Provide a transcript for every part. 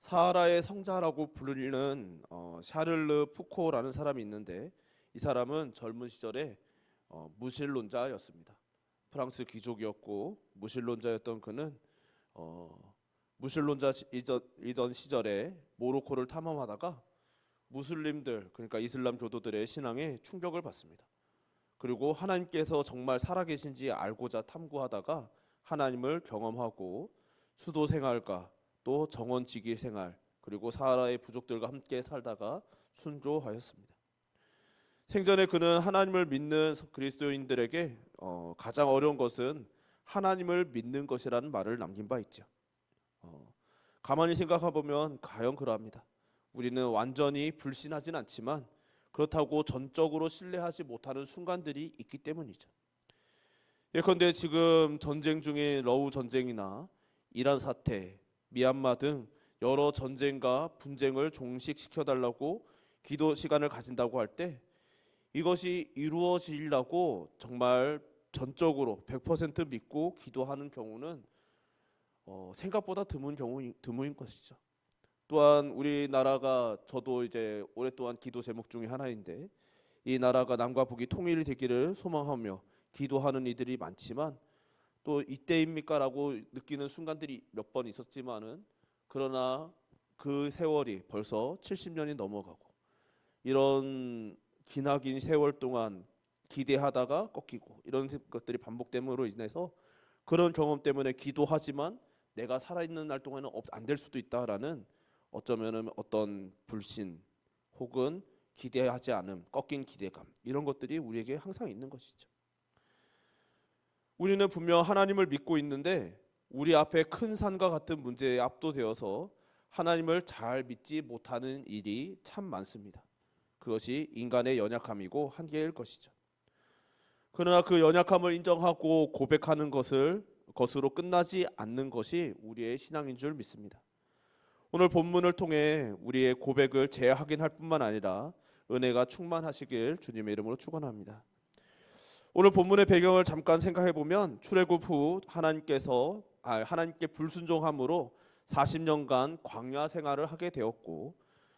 사하라의 성자라고 불리는 샤를르 푸코라는 사람이 있는데, 이 사람은 젊은 시절에 무신론자였습니다. 프랑스 귀족이었고 무신론자였던 그는 무신론자이던 시절에 모로코를 탐험하다가 무슬림들, 그러니까 이슬람교도들의 신앙에 충격을 받습니다. 그리고 하나님께서 정말 살아계신지 알고자 탐구하다가 하나님을 경험하고 수도 생활과 또 정원지기 생활, 그리고 사하라의 부족들과 함께 살다가 순교하였습니다. 생전에 그는 하나님을 믿는 그리스도인들에게 가장 어려운 것은 하나님을 믿는 것이라는 말을 남긴 바 있죠. 가만히 생각해 보면 과연 그러합니다. 우리는 완전히 불신하진 않지만 그렇다고 전적으로 신뢰하지 못하는 순간들이 있기 때문이죠. 예컨대 지금 전쟁 중인 러우 전쟁이나 이란 사태, 미얀마 등 여러 전쟁과 분쟁을 종식시켜 달라고 기도 시간을 가진다고 할 때 이것이 이루어지려고 정말 전적으로 100% 믿고 기도하는 경우는 생각보다 드문 것이죠. 또한 우리나라가, 저도 이제 오랫동안 기도 제목 중에 하나인데, 이 나라가 남과 북이 통일이 되기를 소망하며 기도하는 이들이 많지만 또 이때입니까라고 느끼는 순간들이 몇 번 있었지만은, 그러나 그 세월이 벌써 70년이 넘어가고 이런 기나긴 세월 동안 기대하다가 꺾이고 이런 것들이 반복됨으로 인해서 그런 경험 때문에 기도하지만 내가 살아있는 날 동안은 안 될 수도 있다라는, 어쩌면은 어떤 불신 혹은 기대하지 않음, 꺾인 기대감, 이런 것들이 우리에게 항상 있는 것이죠. 우리는 분명 하나님을 믿고 있는데 우리 앞에 큰 산과 같은 문제에 압도되어서 하나님을 잘 믿지 못하는 일이 참 많습니다. 그것이 인간의 연약함이고 한계일 것이죠. 그러나 그 연약함을 인정하고 고백하는 것으로 끝나지 않는 것이 우리의 신앙인 줄 믿습니다. 오늘 본문을 통해 우리의 고백을 재확인할 뿐만 아니라 은혜가 충만하시길 주님의 이름으로 축원합니다. 오늘 본문의 배경을 잠깐 생각해 보면, 출애굽 후 하나님께 불순종함으로 40년간 광야 생활을 하게 되었고,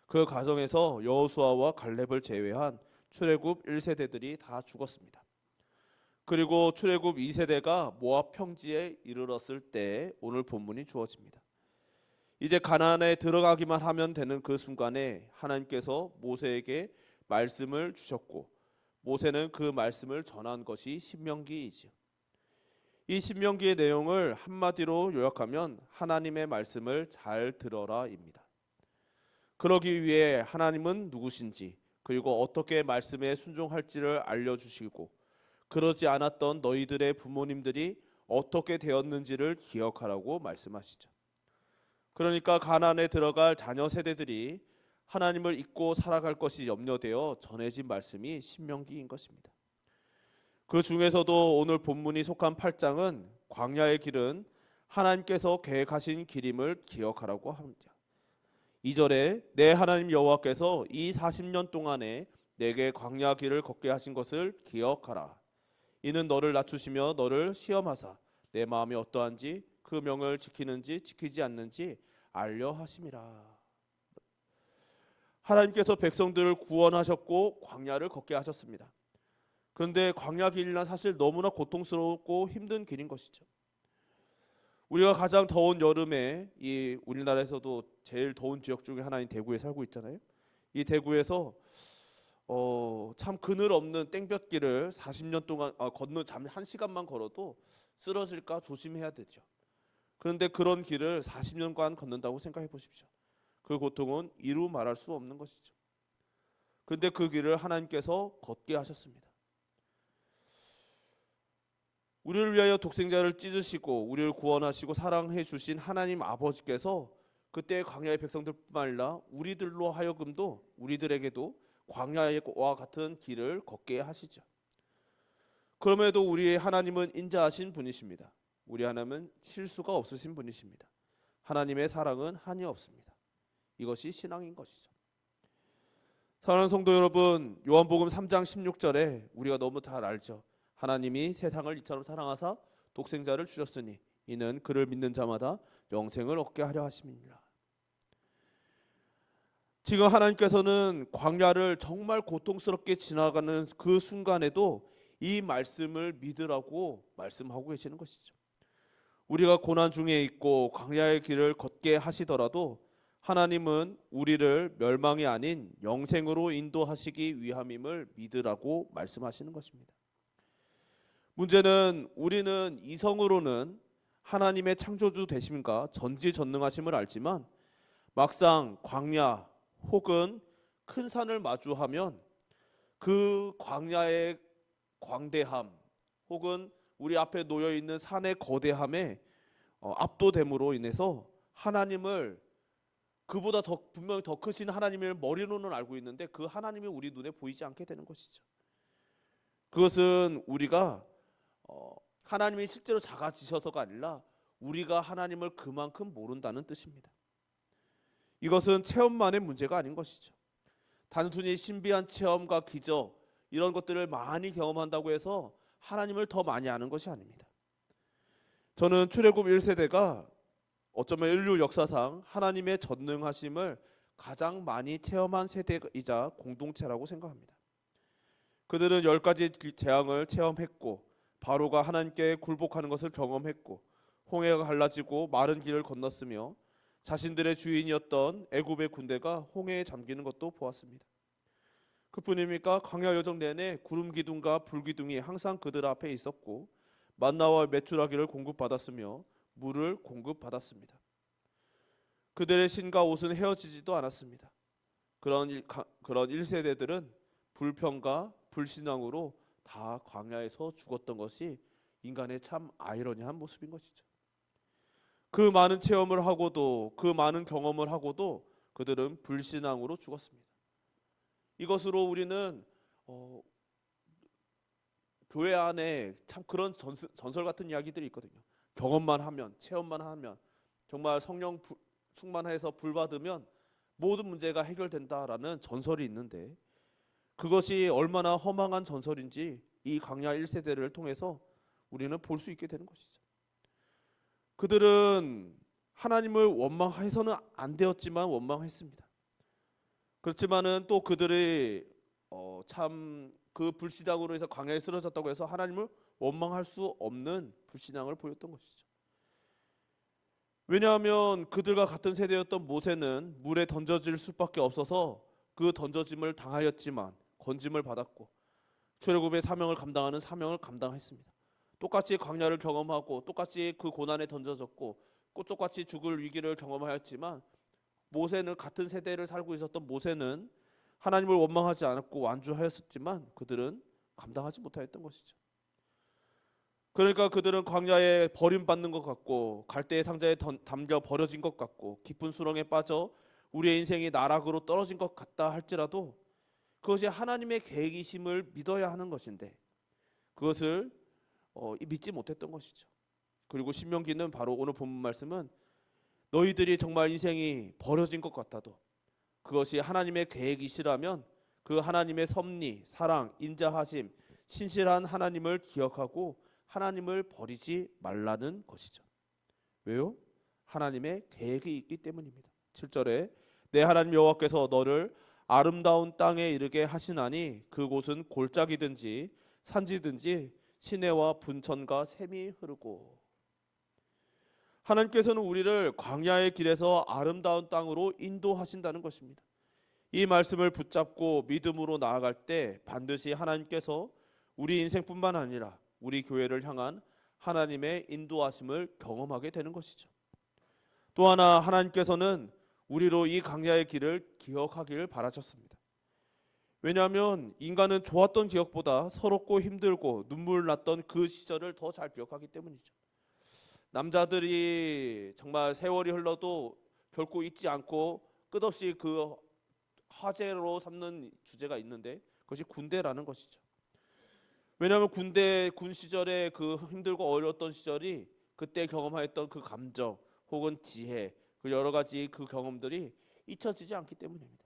그 과정에서 여호수아와 갈렙을 제외한 출애굽 1세대들이 다 죽었습니다. 그리고 출애굽 2세대가 모압 평지에 이르렀을 때 오늘 본문이 주어집니다. 이제 가나안에 들어가기만 하면 되는 그 순간에 하나님께서 모세에게 말씀을 주셨고, 모세는 그 말씀을 전한 것이 신명기이지요. 이 신명기의 내용을 한마디로 요약하면 하나님의 말씀을 잘 들어라입니다. 그러기 위해 하나님은 누구신지, 그리고 어떻게 말씀에 순종할지를 알려주시고, 그러지 않았던 너희들의 부모님들이 어떻게 되었는지를 기억하라고 말씀하시죠. 그러니까 가나안에 들어갈 자녀 세대들이 하나님을 잊고 살아갈 것이 염려되어 전해진 말씀이 신명기인 것입니다. 그 중에서도 오늘 본문이 속한 8장은 광야의 길은 하나님께서 계획하신 길임을 기억하라고 합니다. 2절에 내 하나님 여호와께서 이 40년 동안에 내게 광야 길을 걷게 하신 것을 기억하라. 이는 너를 낮추시며 너를 시험하사 내 마음이 어떠한지 그 명을 지키는지 지키지 않는지 알려 하심이라. 하나님께서 백성들을 구원하셨고 광야를 걷게 하셨습니다. 그런데 광야 길이란 사실 너무나 고통스럽고 힘든 길인 것이죠. 우리가 가장 더운 여름에, 이 우리나라에서도 제일 더운 지역 중에 하나인 대구에 살고 있잖아요. 이 대구에서 참 그늘 없는 땡볕길을 40년 동안 걷는, 잠 1시간만 걸어도 쓰러질까 조심해야 되죠. 그런데 그런 길을 40년간 걷는다고 생각해 보십시오. 그 고통은 이루 말할 수 없는 것이죠. 그런데 그 길을 하나님께서 걷게 하셨습니다. 우리를 위하여 독생자를 찢으시고 우리를 구원하시고 사랑해 주신 하나님 아버지께서 그때 광야의 백성들뿐만 아니라 우리들에게도 광야와 같은 길을 걷게 하시죠. 그럼에도 우리의 하나님은 인자하신 분이십니다. 우리 하나님은 실수가 없으신 분이십니다. 하나님의 사랑은 한이 없습니다. 이것이 신앙인 것이죠. 사랑하는 성도 여러분, 요한복음 3장 16절에 우리가 너무 잘 알죠. 하나님이 세상을 이처럼 사랑하사 독생자를 주셨으니 이는 그를 믿는 자마다 영생을 얻게 하려 하심이니라. 지금 하나님께서는 광야를 정말 고통스럽게 지나가는 그 순간에도 이 말씀을 믿으라고 말씀하고 계시는 것이죠. 우리가 고난 중에 있고 광야의 길을 걷게 하시더라도 하나님은 우리를 멸망이 아닌 영생으로 인도하시기 위함임을 믿으라고 말씀하시는 것입니다. 문제는 우리는 이성으로는 하나님의 창조주 되심과 전지전능하심을 알지만 막상 광야 혹은 큰 산을 마주하면 그 광야의 광대함 혹은 우리 앞에 놓여 있는 산의 거대함에 압도됨으로 인해서 하나님을 그보다 더 분명히 더 크신 하나님을 머리로는 알고 있는데 그 하나님이 우리 눈에 보이지 않게 되는 것이죠. 그것은 우리가 하나님이 실제로 작아지셔서가 아니라 우리가 하나님을 그만큼 모른다는 뜻입니다. 이것은 체험만의 문제가 아닌 것이죠. 단순히 신비한 체험과 기적 이런 것들을 많이 경험한다고 해서 하나님을 더 많이 아는 것이 아닙니다. 저는 출애굽 1세대가 어쩌면 인류 역사상 하나님의 전능하심을 가장 많이 체험한 세대이자 공동체라고 생각합니다. 그들은 10가지 재앙을 체험했고 바로가 하나님께 굴복하는 것을 경험했고 홍해가 갈라지고 마른 길을 건넜으며 자신들의 주인이었던 애굽의 군대가 홍해에 잠기는 것도 보았습니다. 그뿐입니까? 광야 여정 내내 구름 기둥과 불 기둥이 항상 그들 앞에 있었고 만나와 메추라기를 공급받았으며 물을 공급받았습니다. 그들의 신과 옷은 헤어지지도 않았습니다. 그런 1세대들은 불평과 불신앙으로 다 광야에서 죽었던 것이 인간의 참 아이러니한 모습인 것이죠. 그 많은 체험을 하고도 그 많은 경험을 하고도 그들은 불신앙으로 죽었습니다. 이것으로 우리는 교회 안에 참 그런 전설 같은 이야기들이 있거든요. 경험만 하면 체험만 하면 정말 성령 충만해서 불 받으면 모든 문제가 해결된다라는 전설이 있는데 그것이 얼마나 허망한 전설인지 이 광야 1세대를 통해서 우리는 볼 수 있게 되는 것이죠. 그들은 하나님을 원망해서는 안 되었지만 원망했습니다. 그렇지만은 또 그들이 참 그 불신앙으로 해서 광야에 쓰러졌다고 해서 하나님을 원망할 수 없는 불신앙을 보였던 것이죠. 왜냐하면 그들과 같은 세대였던 모세는 물에 던져질 수밖에 없어서 그 던져짐을 당하였지만 건짐을 받았고 출애굽의 사명을 감당하는 사명을 감당했습니다. 똑같이 광야를 경험하고 똑같이 그 고난에 던져졌고 똑같이 죽을 위기를 경험하였지만 모세는 같은 세대를 살고 있었던 모세는 하나님을 원망하지 않았고 완주하였었지만 그들은 감당하지 못하였던 것이죠. 그러니까 그들은 광야에 버림받는 것 같고 갈대의 상자에 담겨 버려진 것 같고 깊은 수렁에 빠져 우리의 인생이 나락으로 떨어진 것 같다 할지라도 그것이 하나님의 계획이심을 믿어야 하는 것인데 그것을 믿지 못했던 것이죠. 그리고 신명기는 바로 오늘 본문 말씀은 너희들이 정말 인생이 버려진 것 같아도 그것이 하나님의 계획이시라면 그 하나님의 섭리, 사랑, 인자하심, 신실한 하나님을 기억하고 하나님을 버리지 말라는 것이죠. 왜요? 하나님의 계획이 있기 때문입니다. 7절에 내 하나님 여호와께서 너를 아름다운 땅에 이르게 하시나니 그곳은 골짜기든지 산지든지 시내와 분천과 샘이 흐르고 하나님께서는 우리를 광야의 길에서 아름다운 땅으로 인도하신다는 것입니다. 이 말씀을 붙잡고 믿음으로 나아갈 때 반드시 하나님께서 우리 인생뿐만 아니라 우리 교회를 향한 하나님의 인도하심을 경험하게 되는 것이죠. 또 하나 하나님께서는 우리로 이 광야의 길을 기억하기를 바라셨습니다. 왜냐하면 인간은 좋았던 기억보다 서럽고 힘들고 눈물 났던 그 시절을 더 잘 기억하기 때문이죠. 남자들이 정말 세월이 흘러도 결코 잊지 않고 끝없이 그 화제로 삼는 주제가 있는데 그것이 군대라는 것이죠. 왜냐하면 군 시절에 그 힘들고 어려웠던 시절이 그때 경험하였던 그 감정 혹은 지혜 그 여러 가지 그 경험들이 잊혀지지 않기 때문입니다.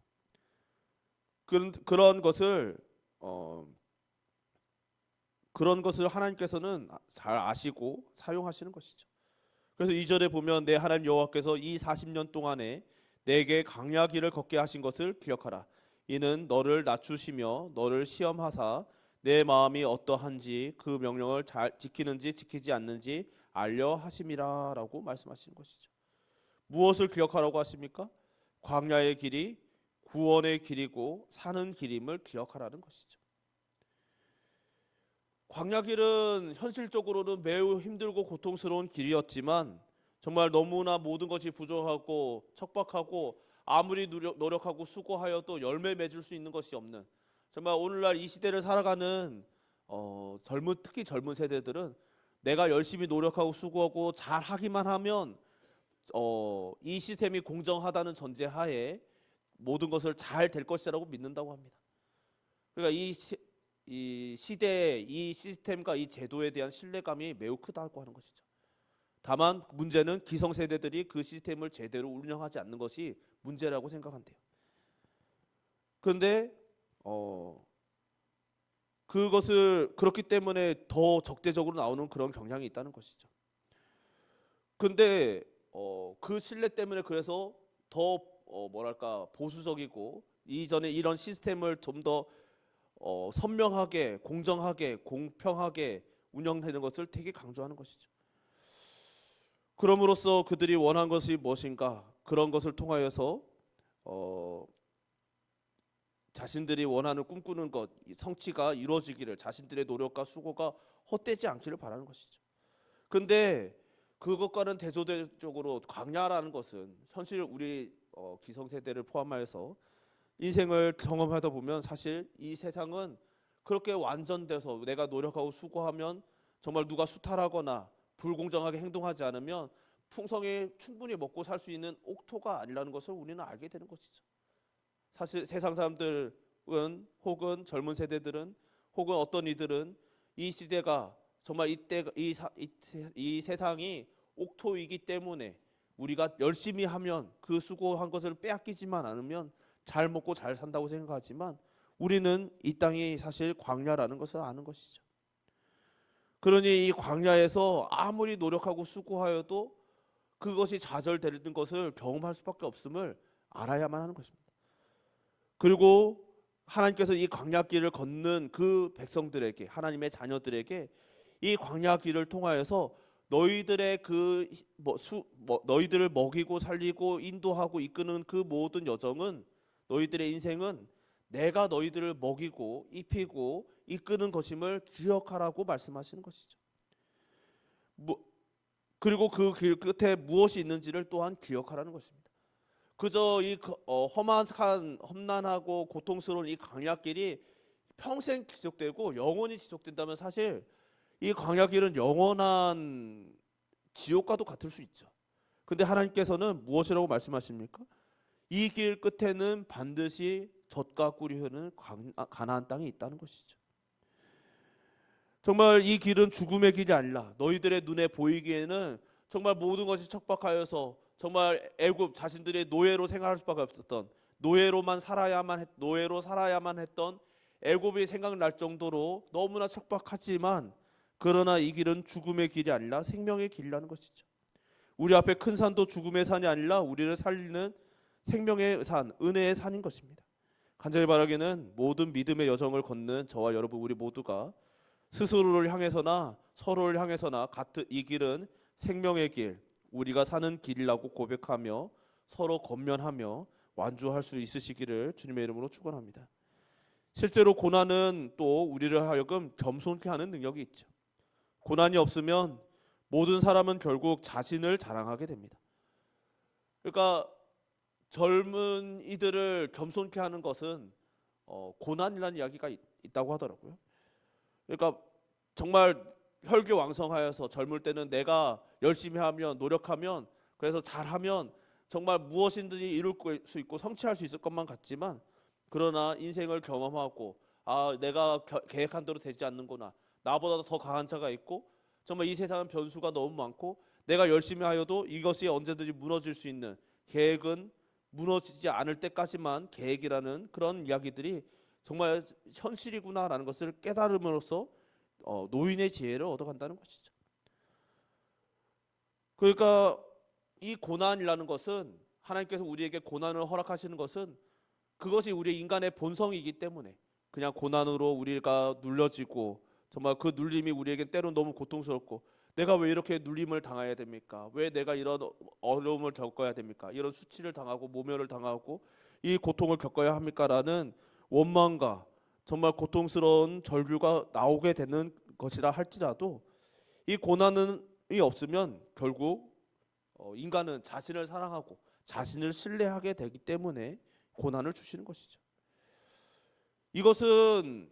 그런 것을 하나님께서는 잘 아시고 사용하시는 것이죠. 그래서 2절에 보면 내 하나님 여호와께서 이 40년 동안에 내게 광야 길을 걷게 하신 것을 기억하라. 이는 너를 낮추시며 너를 시험하사 내 마음이 어떠한지 그 명령을 잘 지키는지 지키지 않는지 알려 하심이라라고 말씀하시는 것이죠. 무엇을 기억하라고 하십니까? 광야의 길이 구원의 길이고 사는 길임을 기억하라는 것이죠. 광야 길은 현실적으로는 매우 힘들고 고통스러운 길이었지만 정말 너무나 모든 것이 부족하고 척박하고 아무리 노력하고 수고하여도 열매 맺을 수 있는 것이 없는, 정말 오늘날 이 시대를 살아가는 특히 젊은 세대들은 내가 열심히 노력하고 수고하고 잘 하기만 하면 이 시스템이 공정하다는 전제하에 모든 것을 잘 될 것이라고 믿는다고 합니다. 그러니까 이 시대의 이 시스템과 이 제도에 대한 신뢰감이 매우 크다고 하는 것이죠. 다만 문제는 기성세대들이 그 시스템을 제대로 운영하지 않는 것이 문제라고 생각한대요. 그런데 그것을 그렇기 때문에 더 적대적으로 나오는 그런 경향이 있다는 것이죠. 근데 그 신뢰 때문에 그래서 더 뭐랄까 보수적이고 이전에 이런 시스템을 좀 더 선명하게 공정하게 공평하게 운영되는 것을 되게 강조하는 것이죠. 그럼으로써 그들이 원한 것이 무엇인가, 그런 것을 통하여서 자신들이 원하는 꿈꾸는 것, 성취가 이루어지기를, 자신들의 노력과 수고가 헛되지 않기를 바라는 것이죠. 근데 그것과는 대조적으로 광야라는 것은 현실 우리 기성세대를 포함하여서 인생을 경험하다 보면 사실 이 세상은 그렇게 완전돼서 내가 노력하고 수고하면 정말 누가 수탈하거나 불공정하게 행동하지 않으면 풍성히 충분히 먹고 살 수 있는 옥토가 아니라는 것을 우리는 알게 되는 것이죠. 사실 세상 사람들은 혹은 젊은 세대들은 혹은 어떤 이들은 이 시대가 정말 이 세상이 옥토이기 때문에 우리가 열심히 하면 그 수고한 것을 빼앗기지만 않으면 잘 먹고 잘 산다고 생각하지만 우리는 이 땅이 사실 광야라는 것을 아는 것이죠. 그러니 이 광야에서 아무리 노력하고 수고하여도 그것이 좌절되는 것을 경험할 수밖에 없음을 알아야만 하는 것입니다. 그리고 하나님께서 이 광야길을 걷는 그 백성들에게, 하나님의 자녀들에게 이 광야길을 통하여서 너희들의 너희들을 먹이고 살리고 인도하고 이끄는 그 모든 여정은, 너희들의 인생은 내가 너희들을 먹이고 입히고 이끄는 것임을 기억하라고 말씀하시는 것이죠. 그리고 그 길 끝에 무엇이 있는지를 또한 기억하라는 것입니다. 그저 이 험난하고 고통스러운 이 광야길이 평생 지속되고 영원히 지속된다면 사실 이 광야길은 영원한 지옥과도 같을 수 있죠. 근데 하나님께서는 무엇이라고 말씀하십니까? 이 길 끝에는 반드시 젖과 꿀이 흐르는 가나안 땅이 있다는 것이죠. 정말 이 길은 죽음의 길이 아니라 너희들의 눈에 보이기에는 정말 모든 것이 척박하여서 정말 애굽 자신들의 노예로 생활할 수밖에 없었던, 노예로 살아야만 했던 애굽이 생각날 정도로 너무나 척박하지만, 그러나 이 길은 죽음의 길이 아니라 생명의 길이라는 것이죠. 우리 앞에 큰 산도 죽음의 산이 아니라 우리를 살리는 생명의 산, 은혜의 산인 것입니다. 간절히 바라기는 모든 믿음의 여정을 걷는 저와 여러분 우리 모두가 스스로를 향해서나 서로를 향해서나 같은 이 길은 생명의 길, 우리가 사는 길이라고 고백하며 서로 권면하며 완주할 수 있으시기를 주님의 이름으로 축원합니다. 실제로 고난은 또 우리를 하여금 겸손케 하는 능력이 있죠. 고난이 없으면 모든 사람은 결국 자신을 자랑하게 됩니다. 그러니까 젊은 이들을 겸손케 하는 것은 고난이라는 이야기가 있다고 하더라고요. 그러니까 정말 혈기왕성하여서 젊을 때는 내가 열심히 하면 노력하면 그래서 잘하면 정말 무엇이든지 이룰 수 있고 성취할 수 있을 것만 같지만, 그러나 인생을 경험하고 내가 계획한 대로 되지 않는구나, 나보다 더 강한 자가 있고 정말 이 세상은 변수가 너무 많고 내가 열심히 하여도 이것이 언제든지 무너질 수 있는, 계획은 무너지지 않을 때까지만 계획이라는 그런 이야기들이 정말 현실이구나라는 것을 깨달음으로써 노인의 지혜를 얻어간다는 것이죠. 그러니까 이 고난이라는 것은 하나님께서 우리에게 고난을 허락하시는 것은 그것이 우리 인간의 본성이기 때문에 그냥 고난으로 우리가 눌려지고 정말 그 눌림이 우리에게 때론 너무 고통스럽고 내가 왜 이렇게 눌림을 당해야 됩니까? 왜 내가 이런 어려움을 겪어야 됩니까? 이런 수치를 당하고 모멸을 당하고 이 고통을 겪어야 합니까? 라는 원망과 정말 고통스러운 절규가 나오게 되는 것이라 할지라도 이 고난이 없으면 결국 인간은 자신을 사랑하고 자신을 신뢰하게 되기 때문에 고난을 주시는 것이죠. 이것은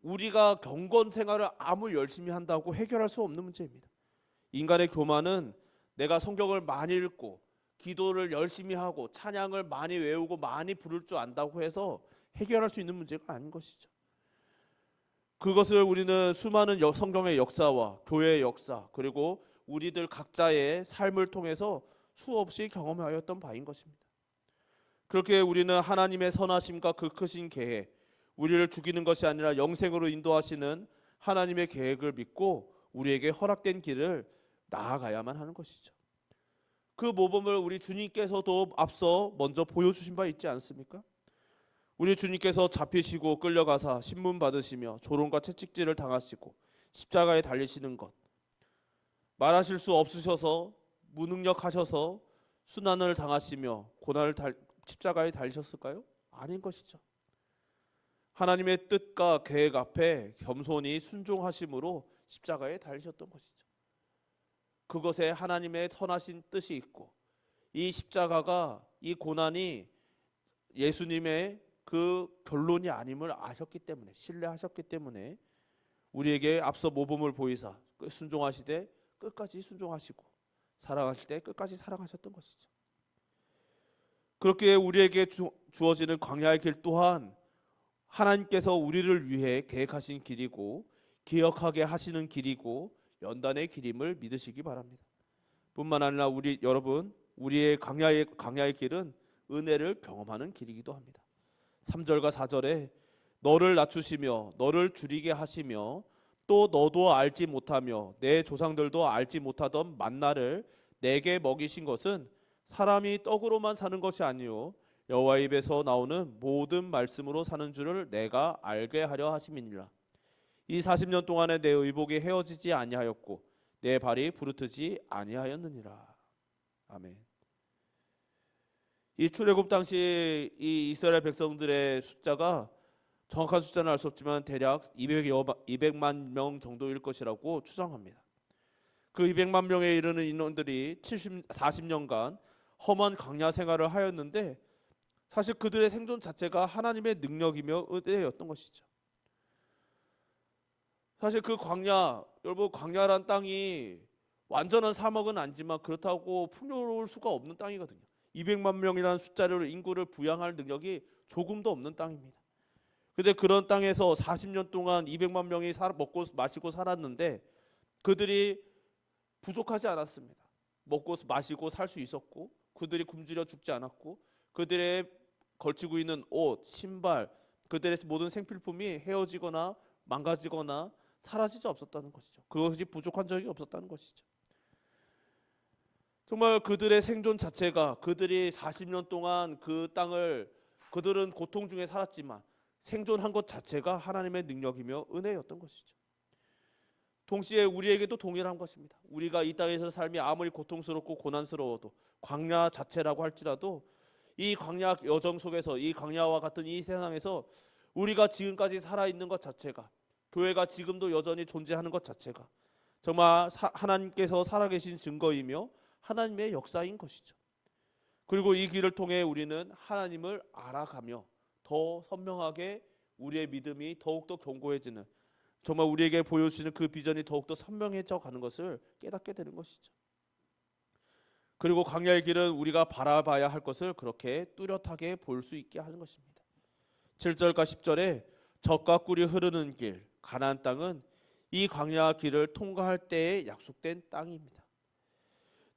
우리가 경건 생활을 아무리 열심히 한다고 해결할 수 없는 문제입니다. 인간의 교만은 내가 성경을 많이 읽고 기도를 열심히 하고 찬양을 많이 외우고 많이 부를 줄 안다고 해서 해결할 수 있는 문제가 아닌 것이죠. 그것을 우리는 수많은 성경의 역사와 교회의 역사 그리고 우리들 각자의 삶을 통해서 수없이 경험하였던 바인 것입니다. 그렇게 우리는 하나님의 선하심과 그 크신 계획, 우리를 죽이는 것이 아니라 영생으로 인도하시는 하나님의 계획을 믿고 우리에게 허락된 길을 나아가야만 하는 것이죠. 그 모범을 우리 주님께서도 앞서 먼저 보여주신 바 있지 않습니까? 우리 주님께서 잡히시고 끌려가사 신문 받으시며 조롱과 채찍질을 당하시고 십자가에 달리시는 것, 말하실 수 없으셔서 무능력하셔서 순환을 당하시며 고난을 십자가에 달리셨을까요? 아닌 것이죠. 하나님의 뜻과 계획 앞에 겸손히 순종하심으로 십자가에 달리셨던 것이죠. 그것에 하나님의 선하신 뜻이 있고 이 십자가가 이 고난이 예수님의 그 결론이 아님을 아셨기 때문에 신뢰하셨기 때문에 우리에게 앞서 모범을 보이사 순종하시되 끝까지 순종하시고 사랑하실 때 끝까지 사랑하셨던 것이죠. 그렇게 우리에게 주어지는 광야의 길 또한 하나님께서 우리를 위해 계획하신 길이고 기억하게 하시는 길이고 연단의 길임을 믿으시기 바랍니다. 뿐만 아니라 우리의 광야의 길은 은혜를 경험하는 길이기도 합니다. 3절과 4절에 너를 낮추시며 너를 줄이게 하시며 또 너도 알지 못하며 내 조상들도 알지 못하던 만나를 내게 먹이신 것은 사람이 떡으로만 사는 것이 아니요 여호와 입에서 나오는 모든 말씀으로 사는 줄을 내가 알게 하려 하심이니라. 이 40년 동안에 내 의복이 헤어지지 아니하였고 내 발이 부르트지 아니하였느니라. 아멘. 이 출애굽 당시 이 이스라엘 백성들의 숫자가 정확한 숫자는 알 수 없지만 대략 200만 명 정도일 것이라고 추정합니다. 그 200만 명에 이르는 인원들이 40년간 험한 광야 생활을 하였는데 사실 그들의 생존 자체가 하나님의 능력이며 은혜였던 것이죠. 사실 그 광야, 여러분 광야란 땅이 완전한 사막은 아니지만 그렇다고 풍요로울 수가 없는 땅이거든요. 200만 명이라는 숫자를 인구를 부양할 능력이 조금도 없는 땅입니다. 근데 그런 땅에서 40년 동안 200만 명이 먹고 마시고 살았는데 그들이 부족하지 않았습니다. 먹고 마시고 살 수 있었고 그들이 굶주려 죽지 않았고 그들의 걸치고 있는 옷, 신발, 그들의 모든 생필품이 헤어지거나 망가지거나 사라지지 없었다는 것이죠. 그것이 부족한 적이 없었다는 것이죠. 정말 그들의 생존 자체가 그들이 40년 동안 그 땅을 그들은 고통 중에 살았지만 생존한 것 자체가 하나님의 능력이며 은혜였던 것이죠. 동시에 우리에게도 동일한 것입니다. 우리가 이 땅에서 삶이 아무리 고통스럽고 고난스러워도 광야 자체라고 할지라도 이 광야 여정 속에서 이 광야와 같은 이 세상에서 우리가 지금까지 살아있는 것 자체가 교회가 지금도 여전히 존재하는 것 자체가 정말 하나님께서 살아계신 증거이며 하나님의 역사인 것이죠. 그리고 이 길을 통해 우리는 하나님을 알아가며 더 선명하게 우리의 믿음이 더욱더 견고해지는 정말 우리에게 보여주시는 그 비전이 더욱더 선명해져 가는 것을 깨닫게 되는 것이죠. 그리고 광야의 길은 우리가 바라봐야 할 것을 그렇게 뚜렷하게 볼 수 있게 하는 것입니다. 7절과 10절에 젖과 꿀이 흐르는 길 가나안 땅은 이 광야 길을 통과할 때에 약속된 땅입니다.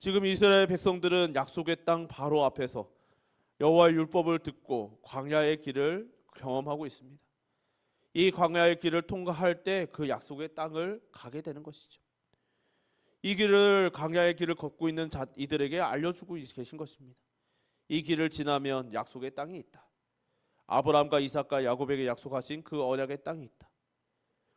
지금 이스라엘 백성들은 약속의 땅 바로 앞에서 여호와의 율법을 듣고 광야의 길을 경험하고 있습니다. 이 광야의 길을 통과할 때 그 약속의 땅을 가게 되는 것이죠. 이 길을 광야의 길을 걷고 있는 이들에게 알려주고 계신 것입니다. 이 길을 지나면 약속의 땅이 있다. 아브라함과 이삭과 야곱에게 약속하신 그 언약의 땅이 있다.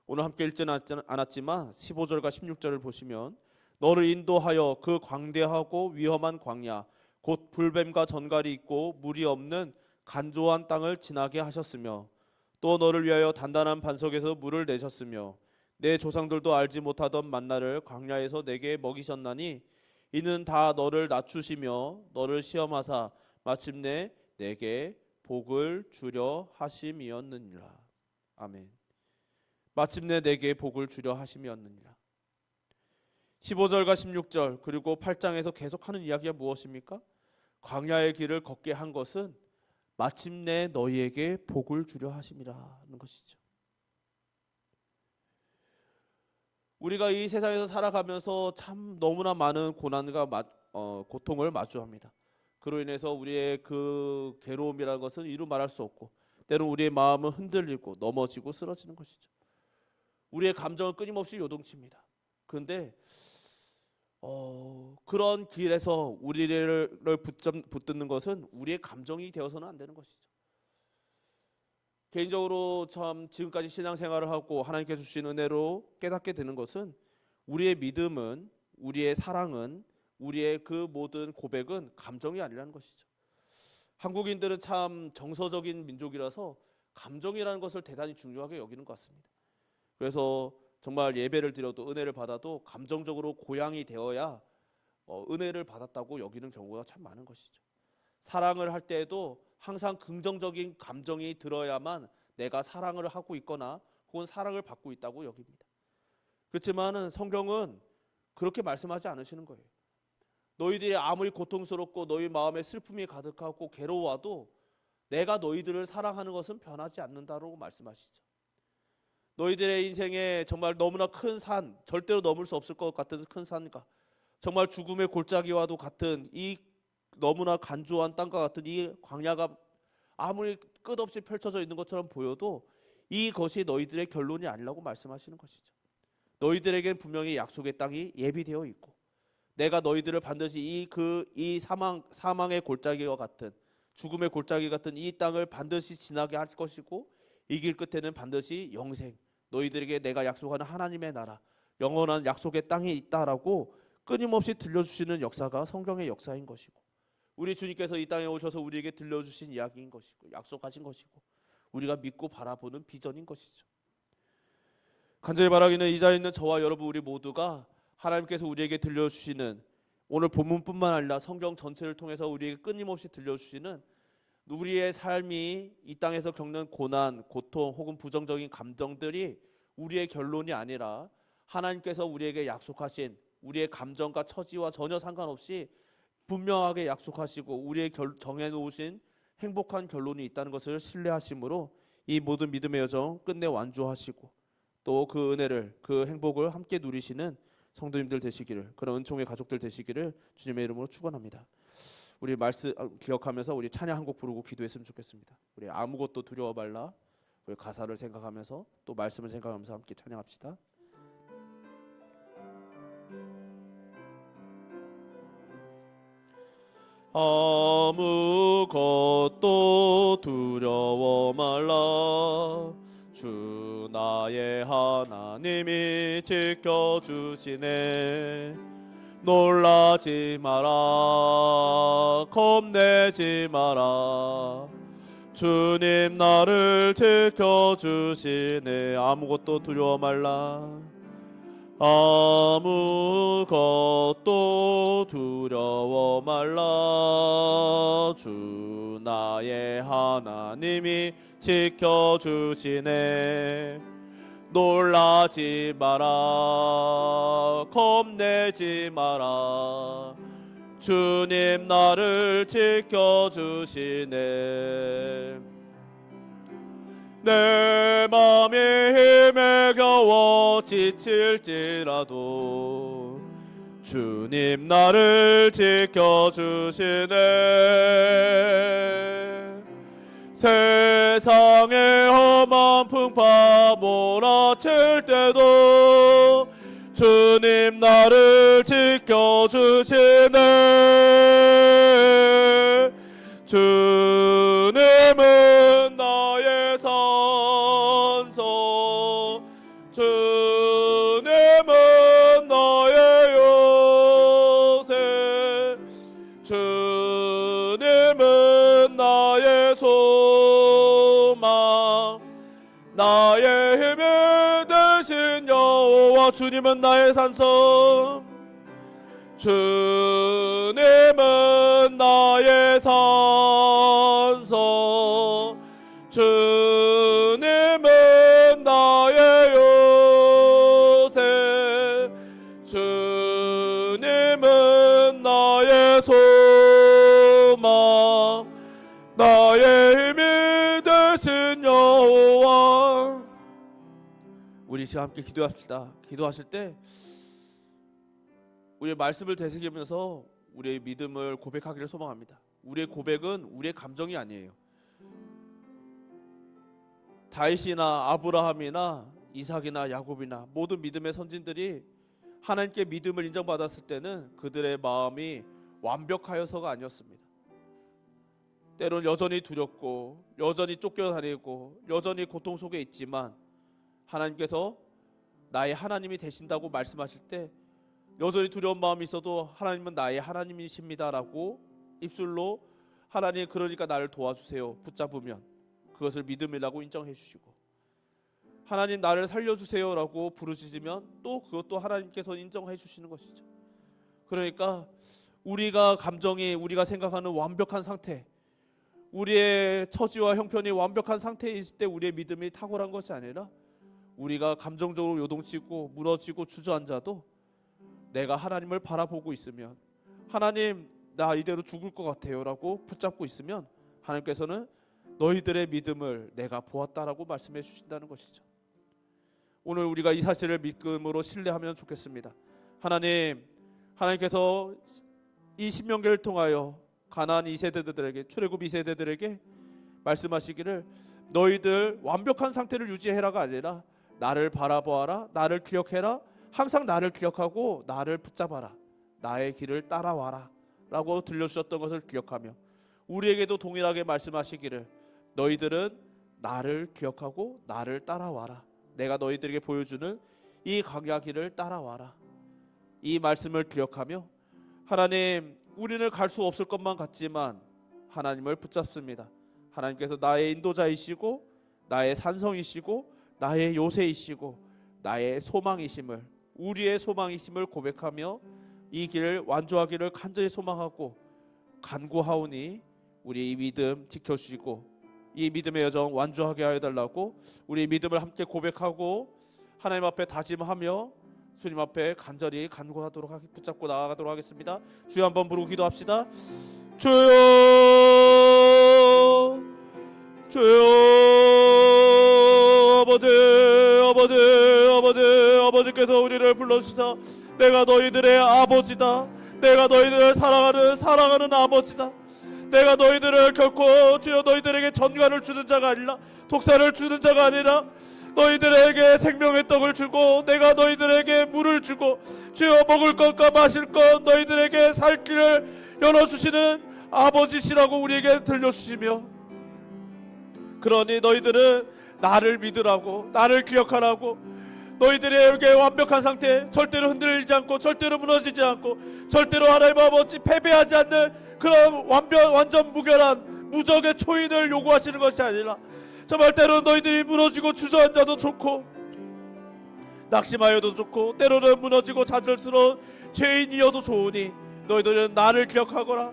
오늘 함께 읽지는 않았지만 15절과 16절을 보시면 너를 인도하여 그 광대하고 위험한 광야 곧 불뱀과 전갈이 있고 물이 없는 간조한 땅을 지나게 하셨으며 또 너를 위하여 단단한 반석에서 물을 내셨으며 내 조상들도 알지 못하던 만나를 광야에서 내게 먹이셨나니 이는 다 너를 낮추시며 너를 시험하사 마침내 내게 복을 주려 하심이었느니라. 아멘. 마침내 내게 복을 주려 하심이었느니라. 15절과 16절 그리고 8장에서 계속하는 이야기가 무엇입니까? 광야의 길을 걷게 한 것은 마침내 너희에게 복을 주려 하심이라는 것이죠. 우리가 이 세상에서 살아가면서 참 너무나 많은 고난과 고통을 마주합니다. 그로 인해서 우리의 그 괴로움이라는 것은 이루 말할 수 없고 때론 우리의 마음은 흔들리고 넘어지고 쓰러지는 것이죠. 우리의 감정은 끊임없이 요동칩니다. 그런데 그런 길에서 우리를 붙드는 것은 우리의 감정이 되어서는 안 되는 것이죠. 개인적으로 참 지금까지 신앙생활을 하고 하나님께서 주신 은혜로 깨닫게 되는 것은 우리의 믿음은, 우리의 사랑은, 우리의 그 모든 고백은 감정이 아니라는 것이죠. 한국인들은 참 정서적인 민족이라서 감정이라는 것을 대단히 중요하게 여기는 것 같습니다. 그래서 정말 예배를 드려도 은혜를 받아도 감정적으로 고양이 되어야 은혜를 받았다고 여기는 경우가 참 많은 것이죠. 사랑을 할 때에도 항상 긍정적인 감정이 들어야만 내가 사랑을 하고 있거나 혹은 사랑을 받고 있다고 여깁니다. 그렇지만은 성경은 그렇게 말씀하지 않으시는 거예요. 너희들이 아무리 고통스럽고 너희 마음에 슬픔이 가득하고 괴로워도 내가 너희들을 사랑하는 것은 변하지 않는다라고 말씀하시죠. 너희들의 인생에 정말 너무나 큰 산, 절대로 넘을 수 없을 것 같은 큰 산과 정말 죽음의 골짜기와도 같은 이 너무나 간조한 땅과 같은 이 광야가 아무리 끝없이 펼쳐져 있는 것처럼 보여도 이것이 너희들의 결론이 아니라고 말씀하시는 것이죠. 너희들에겐 분명히 약속의 땅이 예비되어 있고 내가 너희들을 반드시 이 사망의 골짜기와 같은 죽음의 골짜기 같은 이 땅을 반드시 지나게 할 것이고 이 길 끝에는 반드시 영생, 너희들에게 내가 약속하는 하나님의 나라, 영원한 약속의 땅이 있다라고 끊임없이 들려주시는 역사가 성경의 역사인 것이고 우리 주님께서 이 땅에 오셔서 우리에게 들려주신 이야기인 것이고 약속하신 것이고 우리가 믿고 바라보는 비전인 것이죠. 간절히 바라기는 이 자리에 있는 저와 여러분 우리 모두가 하나님께서 우리에게 들려주시는 오늘 본문뿐만 아니라 성경 전체를 통해서 우리에게 끊임없이 들려주시는 우리의 삶이 이 땅에서 겪는 고난, 고통 혹은 부정적인 감정들이 우리의 결론이 아니라 하나님께서 우리에게 약속하신 우리의 감정과 처지와 전혀 상관없이 분명하게 약속하시고 우리의 정해놓으신 행복한 결론이 있다는 것을 신뢰하심으로 이 모든 믿음의 여정 끝내 완주하시고 또 그 은혜를, 그 행복을 함께 누리시는 성도님들 되시기를, 그런 은총의 가족들 되시기를 주님의 이름으로 축원합니다. 우리 말씀 기억하면서 우리 찬양 한 곡 부르고 기도했으면 좋겠습니다. 우리 아무것도 두려워 말라. 우리 가사를 생각하면서 또 말씀을 생각하면서 함께 찬양합시다. 아무것도 두려워 말라. 주 나의 하나님이 지켜주시네. 놀라지 마라. 겁내지 마라. 주님 나를 지켜주시네. 아무것도 두려워 말라. 아무것도 두려워 말라. 주 나의 하나님이 지켜주시네. 놀라지 마라. 겁내지 마라. 주님 나를 지켜주시네. 내 맘이 힘에 겨워 지칠지라도 주님 나를 지켜주시네. 세상의 험한 풍파 몰아칠 때도 주님 나를 지켜주시네. 여호와 주님은 나의 산성, 주님은 나의 산성, 주님은 나의 요새, 주님은 나의 소망, 나의 힘이 되신 여호와. 우리 지금 함께 기도합시다. 기도하실 때 우리의 말씀을 되새기면서 우리의 믿음을 고백하기를 소망합니다. 우리의 고백은 우리의 감정이 아니에요. 다윗이나 아브라함이나 이삭이나 야곱이나 모든 믿음의 선진들이 하나님께 믿음을 인정받았을 때는 그들의 마음이 완벽하여서가 아니었습니다. 때론 여전히 두렵고 여전히 쫓겨다니고 여전히 고통 속에 있지만 하나님께서 나의 하나님이 되신다고 말씀하실 때 여전히 두려운 마음이 있어도 하나님은 나의 하나님이십니다라고 입술로 하나님 그러니까 나를 도와주세요 붙잡으면 그것을 믿음이라고 인정해 주시고, 하나님 나를 살려주세요라고 부르짖으면 또 그것도 하나님께서 인정해 주시는 것이죠. 그러니까 우리가 감정이 우리가 생각하는 완벽한 상태, 우리의 처지와 형편이 완벽한 상태에 있을 때 우리의 믿음이 탁월한 것이 아니라 우리가 감정적으로 요동치고 무너지고 주저앉아도 내가 하나님을 바라보고 있으면, 하나님 나 이대로 죽을 것 같아요 라고 붙잡고 있으면 하나님께서는 너희들의 믿음을 내가 보았다라고 말씀해 주신다는 것이죠. 오늘 우리가 이 사실을 믿음으로 신뢰하면 좋겠습니다. 하나님께서 이 신명기를 통하여 가나안 2세대들에게, 출애굽 2세대들에게 말씀하시기를 너희들 완벽한 상태를 유지해라가 아니라 나를 바라보아라, 나를 기억해라, 항상 나를 기억하고 나를 붙잡아라, 나의 길을 따라와라 라고 들려주셨던 것을 기억하며 우리에게도 동일하게 말씀하시기를 너희들은 나를 기억하고 나를 따라와라, 내가 너희들에게 보여주는 이 광야 길을 따라와라, 이 말씀을 기억하며 하나님 우리는 갈 수 없을 것만 같지만 하나님을 붙잡습니다. 하나님께서 나의 인도자이시고 나의 산성이시고 나의 요새이시고 나의 소망이심을, 우리의 소망이심을 고백하며 이 길을 완주하기를 간절히 소망하고 간구하오니 우리 이 믿음 지켜주시고 이 믿음의 여정 완주하게 하여 달라고 우리 믿음을 함께 고백하고 하나님 앞에 다짐하며 주님 앞에 간절히 간구하도록 붙잡고 나아가도록 하겠습니다. 주여 한번 부르고 기도합시다. 주여, 주여, 아버지께서 우리를 불러주시다. 내가 너희들의 아버지다. 내가 너희들을 사랑하는 아버지다. 내가 너희들을 결코 주여 너희들에게 전과를 주는 자가 아니라 독사를 주는 자가 아니라 너희들에게 생명의 떡을 주고 내가 너희들에게 물을 주고 주여 먹을 것과 마실 것 너희들에게 살 길을 열어주시는 아버지시라고 우리에게 들려주시며, 그러니 너희들은 나를 믿으라고, 나를 기억하라고, 너희들에게 완벽한 상태, 절대로 흔들리지 않고 절대로 무너지지 않고 절대로 하나님 아버지 패배하지 않는 그런 완전 무결한 무적의 초인을 요구하시는 것이 아니라 정말 때로는 너희들이 무너지고 주저앉아도 좋고 낙심하여도 좋고 때로는 무너지고 좌절스러운 죄인이어도 좋으니 너희들은 나를 기억하거라,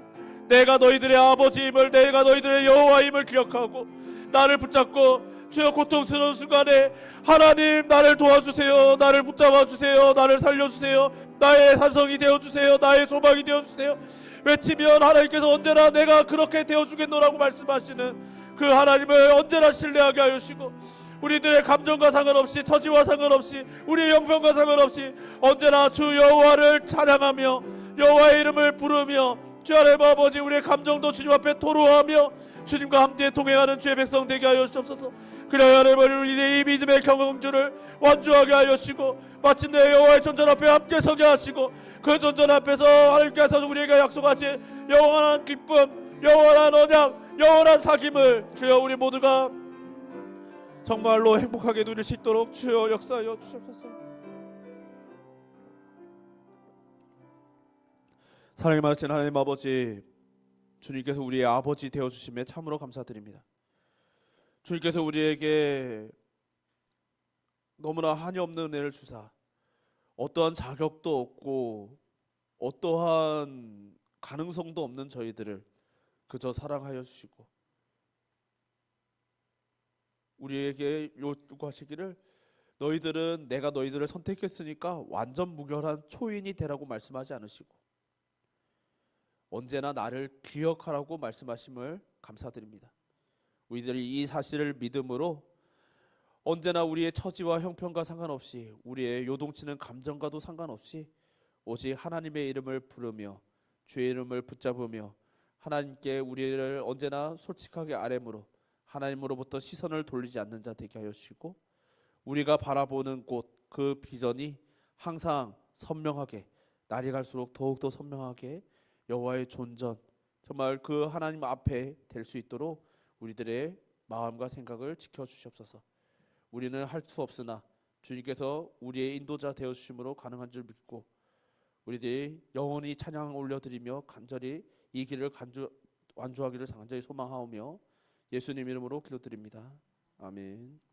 내가 너희들의 아버지임을, 내가 너희들의 여호와임을 기억하고 나를 붙잡고 주여 고통스러운 순간에 하나님 나를 도와주세요, 나를 붙잡아주세요, 나를 살려주세요, 나의 산성이 되어주세요, 나의 소망이 되어주세요 외치면 하나님께서 언제나 내가 그렇게 되어주겠노라고 말씀하시는 그 하나님을 언제나 신뢰하게 하시고 우리들의 감정과 상관없이 처지와 상관없이 우리의 형편과 상관없이 언제나 주 여호와를 찬양하며 여호와의 이름을 부르며 주 하나님 아버지 우리의 감정도 주님 앞에 토로하며 주님과 함께 동행하는 주의 백성 되게 하여 주옵소서. 그래야 하나님 우리의 이 믿음의 경영주를 완주하게 하시고 마침내 여호와의 전전 앞에 함께 서게 하시고 그 전전 앞에서 하나님께서 우리에게 약속하신 영원한 기쁨, 영원한 언약, 영원한 사귐을 주여 우리 모두가 정말로 행복하게 누릴 수 있도록 주여 역사하여 주옵소서. 사랑이 많으신 하나님 아버지, 주님께서 우리의 아버지 되어주심에 참으로 감사드립니다. 주님께서 우리에게 너무나 한이 없는 은혜를 주사 어떠한 자격도 없고 어떠한 가능성도 없는 저희들을 그저 사랑하여 주시고 우리에게 요구하시기를 너희들은 내가 너희들을 선택했으니까 완전 무결한 초인이 되라고 말씀하지 않으시고 언제나 나를 기억하라고 말씀하심을 감사드립니다. 우리들이 이 사실을 믿음으로 언제나 우리의 처지와 형편과 상관없이 우리의 요동치는 감정과도 상관없이 오직 하나님의 이름을 부르며 주의 이름을 붙잡으며 하나님께 우리를 언제나 솔직하게 아뢰므로 하나님으로부터 시선을 돌리지 않는 자 되게 하여 주시고 우리가 바라보는 곳 그 비전이 항상 선명하게 날이 갈수록 더욱더 선명하게 여호와의 존전 정말 그 하나님 앞에 될 수 있도록 우리들의 마음과 생각을 지켜 주시옵소서. 우리는 할 수 없으나 주님께서 우리의 인도자 되어 주심으로 가능한 줄 믿고 우리들이 영원히 찬양 올려드리며 간절히 이 길을 완주하기를 간절히 소망하오며 예수님 이름으로 기도드립니다. 아멘.